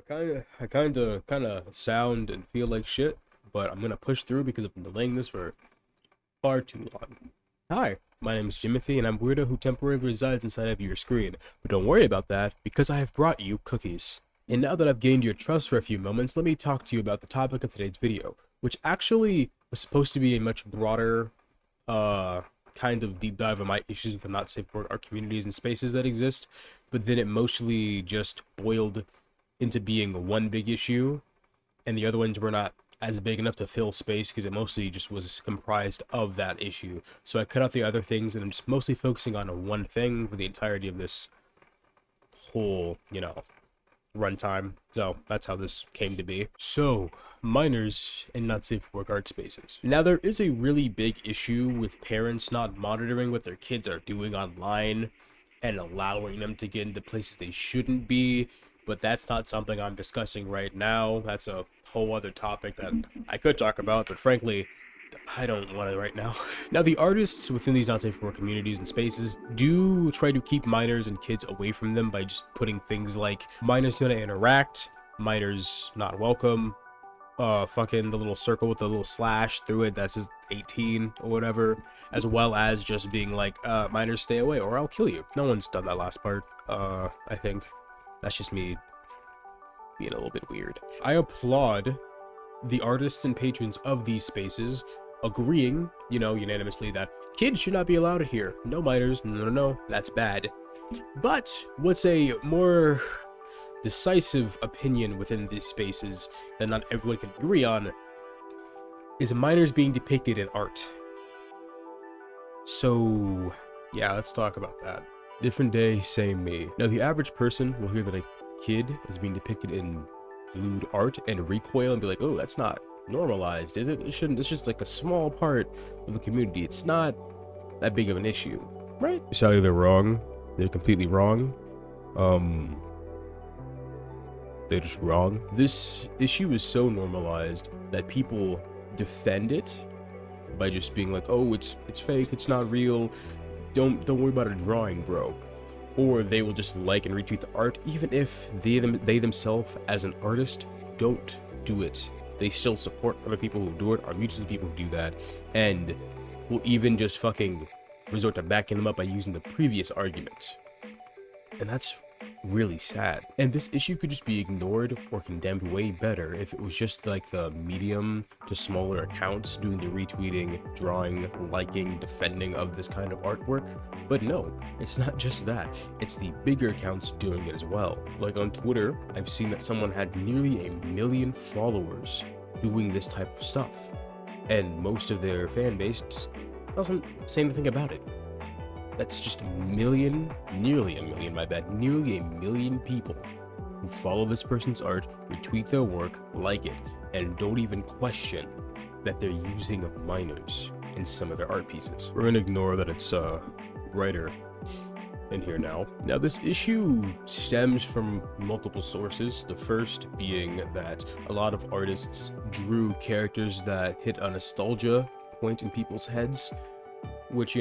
I kind of sound and feel like shit, but I'm gonna push through because I've been delaying this for far too long. Hi, my name is Jimothy, and I'm Weirdo who temporarily resides inside of your screen. But don't worry about that, because I have brought you cookies. And now that I've gained your trust for a few moments, let me talk to you about the topic of today's video, which actually was supposed to be a much broader, kind of deep dive of my issues with the not safe for art communities and spaces that exist, but then it mostly just boiled into being one big issue, and the other ones were not as big enough to fill space because it mostly just was comprised of that issue. So I cut out the other things and I'm just mostly focusing on one thing for the entirety of this whole, runtime. So that's how this came to be. So, minors and not safe for work art spaces. Now, there is a really big issue with parents not monitoring what their kids are doing online and allowing them to get into places they shouldn't be, but that's not something I'm discussing right now. That's a whole other topic that I could talk about, but frankly, I don't want it right now. Now, the artists within these not safe for work communities and spaces do try to keep minors and kids away from them by just putting things like minors gonna interact, minors not welcome, fucking the little circle with the little slash through it that says 18 or whatever, as well as just being like, minors stay away or I'll kill you. No one's done that last part, I think. That's just me being a little bit weird. I applaud the artists and patrons of these spaces agreeing, unanimously that kids should not be allowed here. No minors, no, that's bad. But what's a more decisive opinion within these spaces that not everyone can agree on is minors being depicted in art. So, yeah, let's talk about that. Different day, same me. Now, the average person will hear that a kid is being depicted in lewd art and recoil and be like, oh, that's not normalized, is it? It's just like a small part of the community. It's not that big of an issue, right? It's either they're wrong, they're completely wrong, they're just wrong. This issue is so normalized that people defend it by just being like, oh, it's fake, it's not real, don't worry about a drawing, bro. Or they will just like and retweet the art even if they themselves as an artist don't do it. They still support other people who do it, are mutual to people who do that, and will even just fucking resort to backing them up by using the previous argument. And that's really sad. And this issue could just be ignored or condemned way better if it was just like the medium to smaller accounts doing the retweeting, drawing, liking, defending of this kind of artwork. But no, it's not just that. It's the bigger accounts doing it as well. Like on Twitter, I've seen that someone had nearly 1 million followers doing this type of stuff. And most of their fan base doesn't say anything about it. That's just nearly a million people who follow this person's art, retweet their work, like it, and don't even question that they're using minors in some of their art pieces. We're gonna ignore that it's writer in here now. Now, this issue stems from multiple sources. The first being that a lot of artists drew characters that hit a nostalgia point in people's heads, which,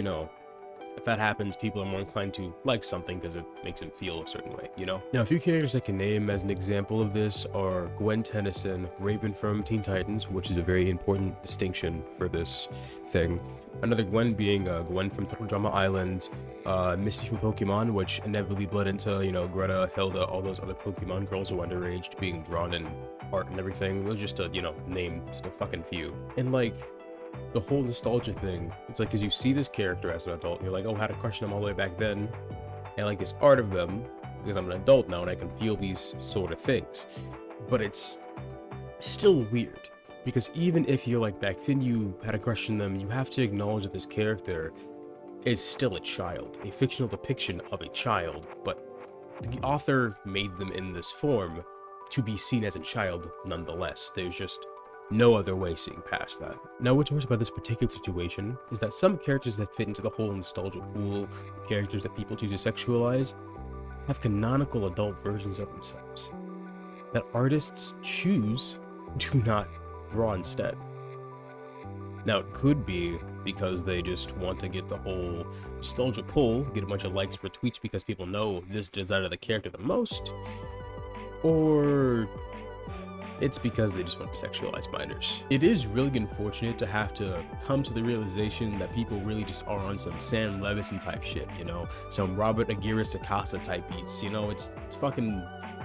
if that happens, people are more inclined to like something because it makes them feel a certain way, Now, a few characters I can name as an example of this are Gwen Tennyson, Raven from Teen Titans, which is a very important distinction for this thing. Another Gwen being Gwen from Total Drama Island, Misty from Pokemon, which inevitably bled into, Greta, Hilda, all those other Pokemon girls who are underage being drawn in art and everything. Those just to, name just a fucking few. And like, the whole nostalgia thing, it's like, because you see this character as an adult, you're like, oh, I had a crush on them all the way back then, and like this art of them, because I'm an adult now and I can feel these sort of things. But it's still weird, because even if you're like back then you had a crush on them, you have to acknowledge that this character is still a child, a fictional depiction of a child, but the author made them in this form to be seen as a child nonetheless. There's just no other way seeing past that. Now, what's worse about this particular situation is that some characters that fit into the whole nostalgia pool, characters that people choose to sexualize, have canonical adult versions of themselves that artists choose to not draw instead. Now, it could be because they just want to get the whole nostalgia pull, get a bunch of likes for tweets because people know this design of the character the most. or it's because they just want to sexualize minors. It is really unfortunate to have to come to the realization that people really just are on some Sam Levinson type shit, you know, some Robert Aguirre Sacasa type beats, you know, it's fucking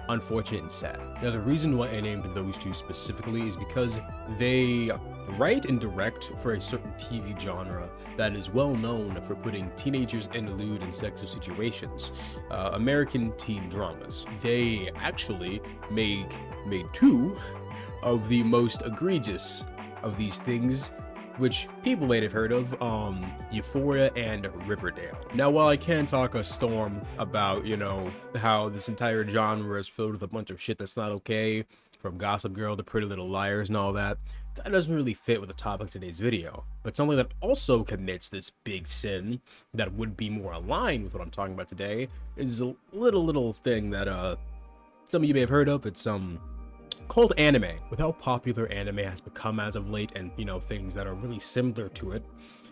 unfortunate and sad. Now, the reason why I named those two specifically is because they write and direct for a certain TV genre that is well known for putting teenagers in lewd and sexual situations, American teen dramas. They actually made two of the most egregious of these things, which people may have heard of, Euphoria and Riverdale. Now, while I can talk a storm about, you know, how this entire genre is filled with a bunch of shit that's not okay, from Gossip Girl to Pretty Little Liars and all that, that doesn't really fit with the topic of today's video. But something that also commits this big sin that would be more aligned with what I'm talking about today is a little thing that some of you may have heard of. It's called anime. With how popular anime has become as of late, and you know, things that are really similar to it,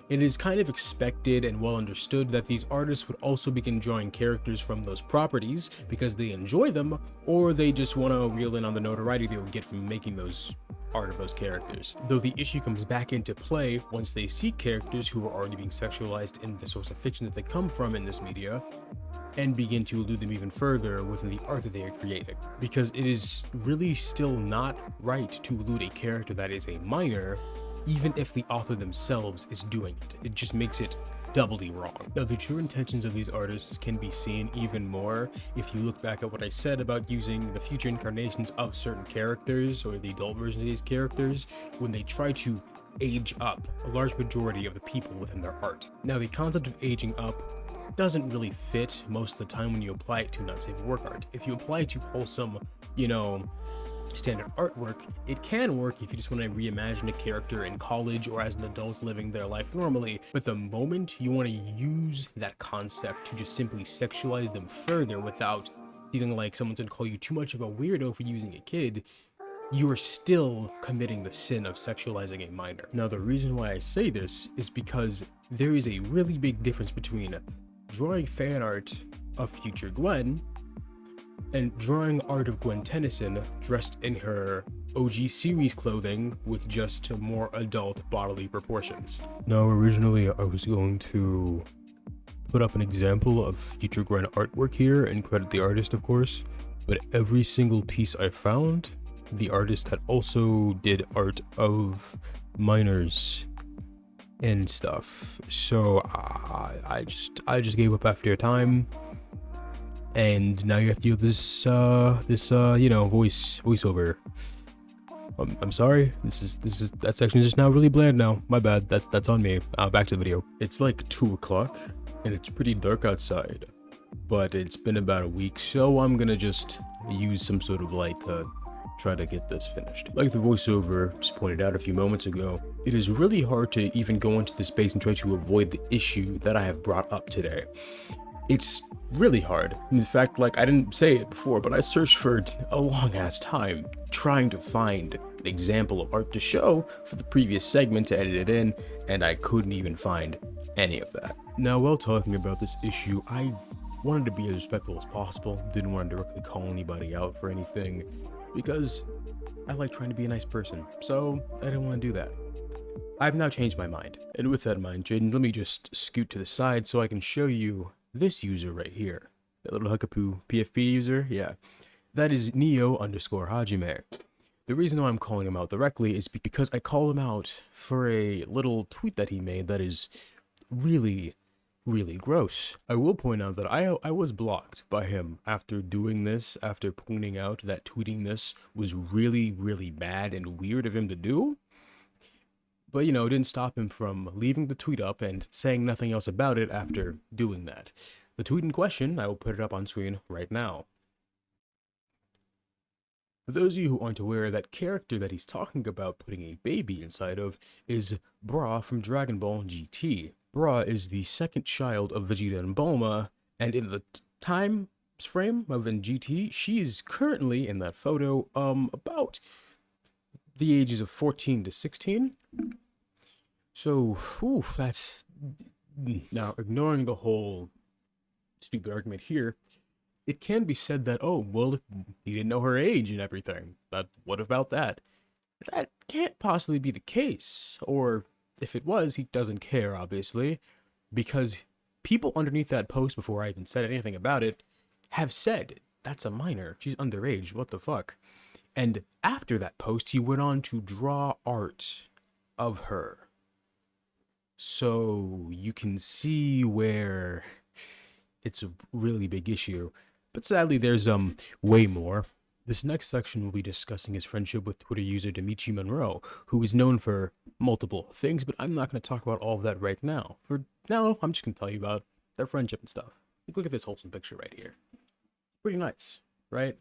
it is kind of expected and well understood that these artists would also begin drawing characters from those properties because they enjoy them, or they just want to reel in on the notoriety they would get from making those art of those characters. Though the issue comes back into play once they see characters who are already being sexualized in the source of fiction that they come from in this media, and begin to elude them even further within the art that they are creating. Because it is really still not right to elude a character that is a minor, even if the author themselves is doing it. It just makes it doubly wrong. Now, the true intentions of these artists can be seen even more if you look back at what I said about using the future incarnations of certain characters, or the adult version of these characters, when they try to age up a large majority of the people within their art. Now, the concept of aging up doesn't really fit most of the time when you apply it to not safe for work art. If you apply it to wholesome, you know, standard artwork, it can work if you just want to reimagine a character in college or as an adult living their life normally. But the moment you want to use that concept to just simply sexualize them further without feeling like someone's gonna call you too much of a weirdo for using a kid, you are still committing the sin of sexualizing a minor. Now, the reason why I say this is because there is a really big difference between drawing fan art of future Gwen and drawing art of Gwen Tennyson dressed in her OG series clothing with just more adult bodily proportions. Now, originally I was going to put up an example of future Gwen artwork here and credit the artist, of course, but every single piece I found, the artist had also did art of minors and stuff. So I just gave up after a time, and now you have to do this you know, voiceover. I'm sorry. That section is just now really bland now. My bad. That's on me. Back to the video. It's like 2 o'clock and it's pretty dark outside, but it's been about a week, so I'm gonna just use some sort of light to try to get this finished. Like the voiceover just pointed out a few moments ago, it is really hard to even go into the space and try to avoid the issue that I have brought up today. It's really hard. In fact, like, I didn't say it before, but I searched for a long ass time trying to find an example of art to show for the previous segment to edit it in, and I couldn't even find any of that. Now, while talking about this issue, I wanted to be as respectful as possible, didn't want to directly call anybody out for anything, because I like trying to be a nice person, so I didn't want to do that. I've now changed my mind. And with that in mind, Jaden, let me just scoot to the side so I can show you this user right here. That little Huckapoo PFP user, yeah. That is Neo_Hajime. The reason why I'm calling him out directly is because I call him out for a little tweet that he made that is really gross. I will point out that I was blocked by him after doing this, after pointing out that tweeting this was really bad and weird of him to do. But, you know, it didn't stop him from leaving the tweet up and saying nothing else about it after doing that. The tweet in question, I will put it up on screen right now. For those of you who aren't aware, that character that he's talking about putting a baby inside of is Bra from Dragon Ball GT. Bra is the second child of Vegeta and Bulma, and in the time frame of GT, she is currently, in that photo, about the ages of 14 to 16. So, that's... Now, ignoring the whole stupid argument here, it can be said that, oh, well, he didn't know her age and everything. But what about that? That can't possibly be the case. Or if it was, he doesn't care, obviously, because people underneath that post, before I even said anything about it, have said, that's a minor. She's underage. What the fuck? And after that post, he went on to draw art of her. So you can see where it's a really big issue. But sadly, there's way more. This next section will be discussing his friendship with Twitter user Dimitri Monroe, who is known for multiple things, but I'm not going to talk about all of that right now. For now, I'm just going to tell you about their friendship and stuff. Like, look at this wholesome picture right here. Pretty nice, right?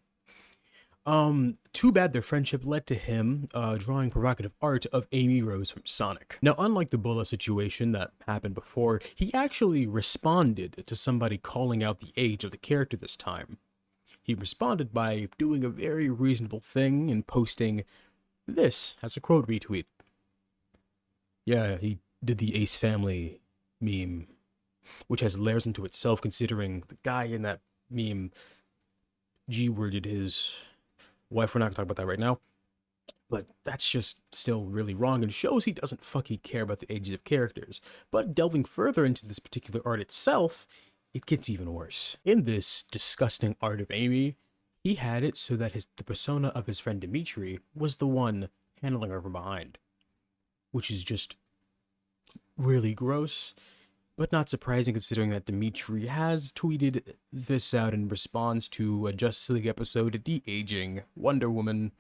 Too bad their friendship led to him drawing provocative art of Amy Rose from Sonic. Now, unlike the Bulla situation that happened before, he actually responded to somebody calling out the age of the character this time. He responded by doing a very reasonable thing and posting this as a quote retweet. Yeah, he did the Ace Family meme, which has layers into itself considering the guy in that meme G-worded his wife. We're not gonna talk about that right now, but that's just still really wrong and shows he doesn't fucking care about the ages of characters. But delving further into this particular art itself, it gets even worse. In this disgusting art of Amy, he had it so that the persona of his friend Dimitri was the one handling her from behind, which is just really gross, but not surprising considering that Dimitri has tweeted this out in response to a Justice League episode de-aging Wonder Woman,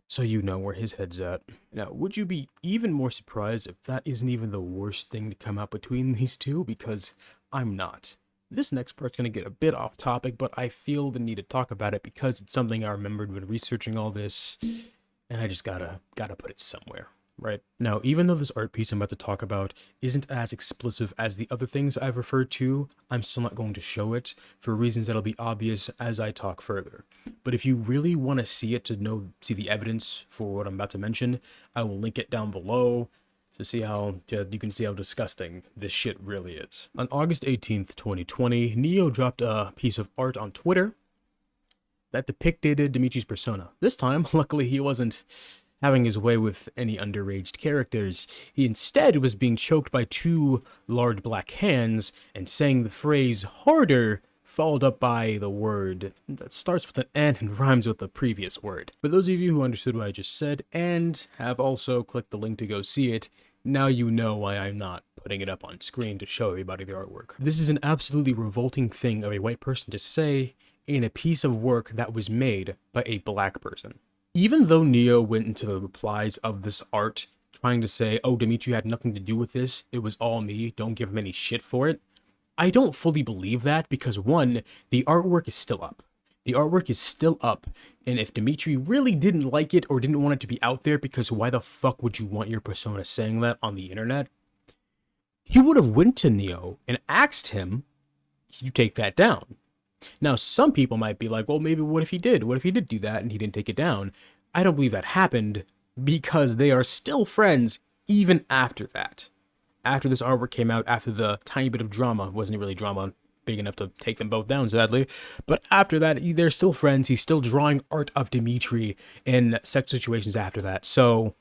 so you know where his head's at. Now, would you be even more surprised if that isn't even the worst thing to come out between these two? Because I'm not. This next part's going to get a bit off topic, but I feel the need to talk about it because it's something I remembered when researching all this, and I just gotta put it somewhere. Right. Now, even though this art piece I'm about to talk about isn't as explicit as the other things I've referred to, I'm still not going to show it for reasons that'll be obvious as I talk further. But if you really want to see it to see the evidence for what I'm about to mention, I will link it down below to see how you can see how disgusting this shit really is. On August 18th, 2020, Neo dropped a piece of art on Twitter that depicted Dimitri's persona. This time, luckily, he wasn't having his way with any underage characters. He instead was being choked by two large black hands and saying the phrase harder, followed up by the word that starts with an N and rhymes with the previous word. For those of you who understood what I just said and have also clicked the link to go see it, now you know why I'm not putting it up on screen to show everybody the artwork. This is an absolutely revolting thing of a white person to say in a piece of work that was made by a black person. Even though Neo went into the replies of this art trying to say, oh, Dimitri had nothing to do with this, it was all me, don't give him any shit for it, I don't fully believe that because, one, the artwork is still up. The artwork is still up, and if Dimitri really didn't like it or didn't want it to be out there, because why the fuck would you want your persona saying that on the internet? He would have went to Neo and asked him, could you take that down? Now, some people might be like, well, maybe what if he did? What if he did do that and he didn't take it down? I don't believe that happened because they are still friends even after that. After this artwork came out, after the tiny bit of drama, wasn't really drama big enough to take them both down, sadly. But after that, they're still friends. He's still drawing art of Dimitri in sex situations after that. So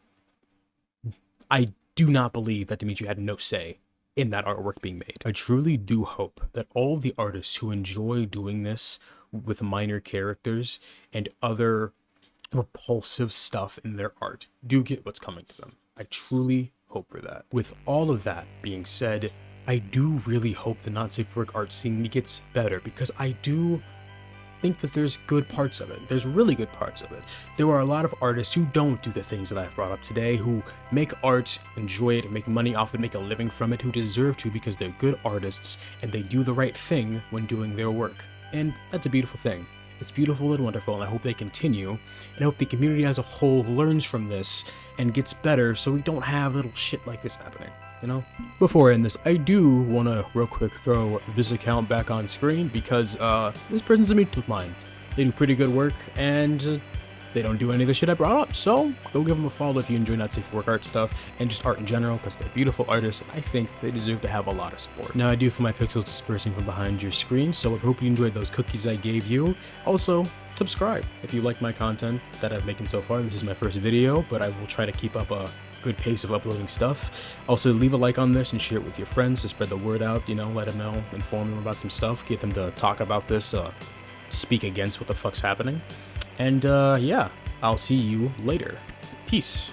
I do not believe that Dimitri had no say in that artwork being made. I truly do hope that all of the artists who enjoy doing this with minor characters and other repulsive stuff in their art do get what's coming to them. I truly hope for that. With all of that being said, I do really hope the not safe for work art scene gets better because I do think that there's good parts of it. There's really good parts of it. There are a lot of artists who don't do the things that I've brought up today, who make art, enjoy it, make money off it, make a living from it, who deserve to because they're good artists and they do the right thing when doing their work. And that's a beautiful thing. It's beautiful and wonderful, and I hope they continue. And I hope the community as a whole learns from this and gets better so we don't have little shit like this happening. You know? Before I end this, I do want to real quick throw this account back on screen because this person's a mutual of mine. They do pretty good work, and they don't do any of the shit I brought up. So go give them a follow if you enjoy not safe for work art stuff and just art in general, because they're beautiful artists and I think they deserve to have a lot of support. Now I do feel my pixels dispersing from behind your screen, so I hope you enjoyed those cookies I gave you. Also, subscribe if you like my content that I've making so far. This is my first video, but I will try to keep up a good pace of uploading stuff. Also, leave a like on this and share it with your friends to spread the word out, you know, let them know, inform them about some stuff, get them to talk about this, speak against what the fuck's happening. And yeah, I'll see you later. Peace.